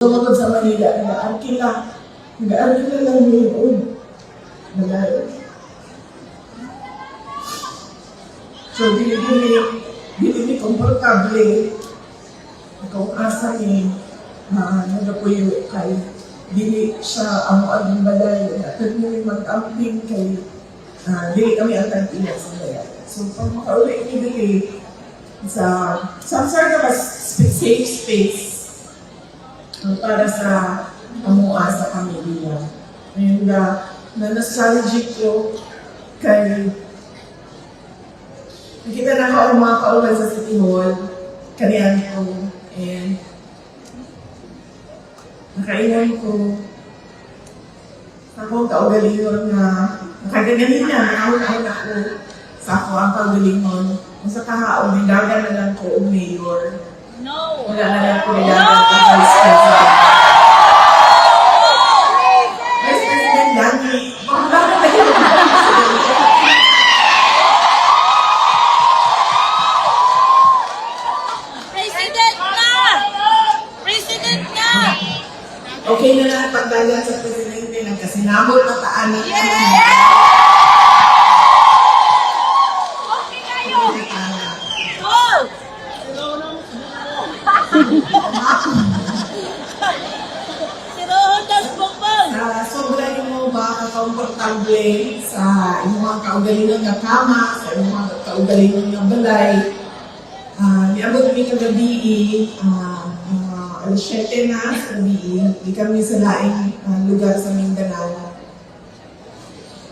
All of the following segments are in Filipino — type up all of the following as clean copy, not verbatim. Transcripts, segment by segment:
Tungkol sa Manila, nag-aarkin lang ngayon. So, dili komportable kung asa ni nagapuyo kay dili siya ang balay at nagmuli mag-camping kay dili kami ang tagpila sa bayan. So, pag makauli ni dili sa some sort of a safe space para sa amua sa pamilya. And na-nostalgic ko kay nakita na ako ang mga kaulan sa City Hall, kaniyan ko, and nakainan ko sa akong kaugalingon na nakagaganina, nakahon ako sa ako ang kaugalingon. Kung sa kahaon, nilagan na lang ko ang mayor. No! Wala na lang ko nilagan ko vice president. Vice president lagi. Bakit na yun? President na! President na! Okay na lang pagdagan sa presidente ng kasinabot na taanan. Okay kayo! Go! Sirohon das bongbong! Sobra mo ba kakomportable sa inyong kaugalingon nga kama, sa inyong kaugalingon nga balay. Niabot kami kagabi, alas 7 na sa gabi, di kami sa laing lugar sa Mindanao.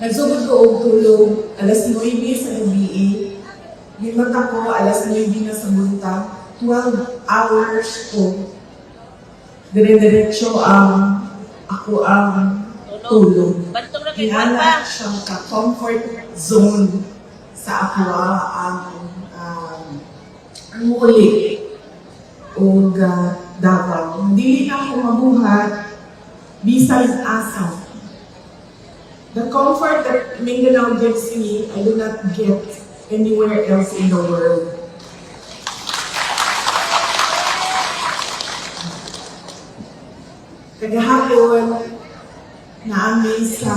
Nagsugod ko og tulog, alas 9 sa gabi, limag ako, alas 9 na sa buntag, 12 hours ko. Dire-diretso ako ang tulog. Bantong na kayo Kaya pa! siyang ka-comfort zone sa ako ang muli o Davao. Hindi na ako mabuhat bisan asa. The comfort that Mindanao gives me, I do not get anywhere else in the world. Kagahapon, naami sa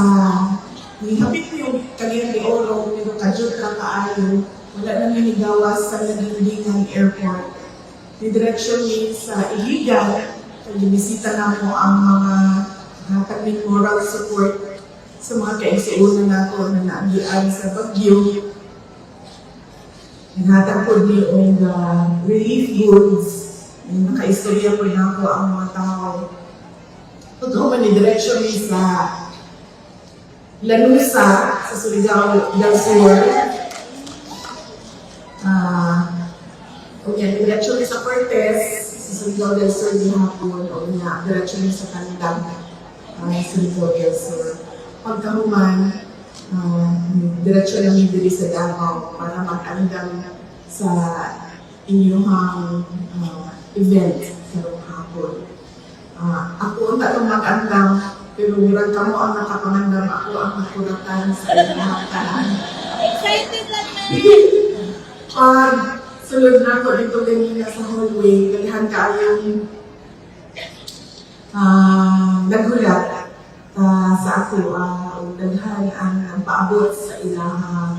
nihapit ko yung Cagayan de Oro, pero kadyot lang kaayo, wala na nanigawas sa Nagindingan Airport. Didireksyon ni sa illegal, kaya na mo ang mga hatagin moral support sa mga kaigsuunan nato na naagian sa Baguio. Naghatag po yung relief goods, nakaistorya po na po ang mga tao. Totoo man ni direksyon ni sa Lanusa, sa Surigao del Sur. Direksyon ni sa Cortez, sa Surigao del Sur di hapon, o nga, direksyon ni sa Candag, Surigao del Sur. Pagkahuman, direksyon namin dili sa Davao para mag-andam sa inyong event karong hapon. Ako ang tatong mag-andam, pero murag kamo ang nakapangandam, ako ang nakuratan sa inyong tanan. Excited lang na! Pag sulod na ako dito ganina sa hallway, galihan kayong nagulat sa ako, daghan ang paabot sa ilang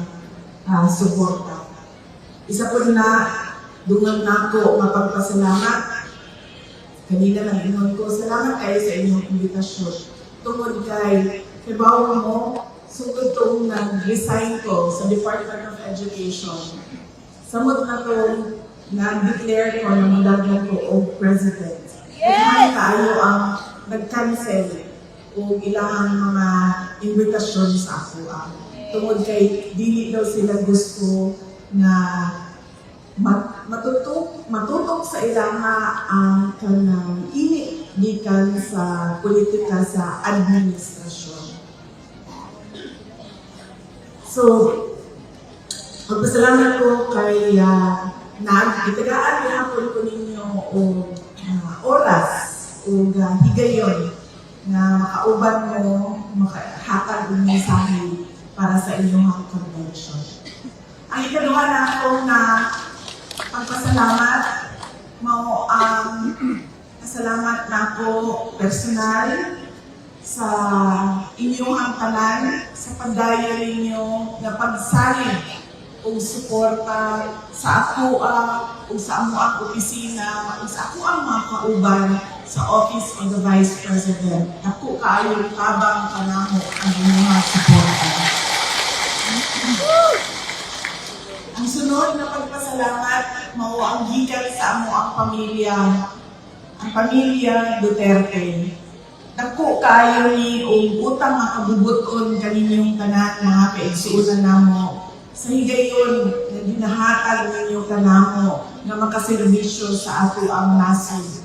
suporta. Isa po na, dungan na ako mapagpasalamat. Kanina lang ingon ko, salamat kayo sa inyong imbitasyon. Tungod kay trabaho mo, sugod itong nag-resign ko sa Department of Education. Samot na itong nag-declare ko na magdagdag ko o president. Yes! Kaayo ang nag-cancel o ilang mga imbitasyon sa ako. Tungod kay dili daw sila gusto na matutok sa ilang ang kanang ini gikan sa politika sa administrasyon. So, magpasalamat ko kay itagaan hapon ko ninyo o oras o higayon na makauban mo, makahatag ng mensahe para sa inyong convention. Ang ikaduha na ako na pagpasalamat mo ang Pasalamat na ako personal sa inyong tanan sa pagdayo ninyo na pagsalig o suporta sa ako o sa amo ang opisina o sa ako ang mga kauban sa Office of the Vice President. Ako kaayo tabang kanamo ang inyong suporta. Ang sunod na pagpasalamat mao ang gikan sa amo ang pamilya Duterte. Dako kayo ni utang makabubuton kaninyong tanan mga kaigsuunan namo. Sa higayon na ginahatag ninyo kanamo nga makaserbisyo sa ato ang nasod.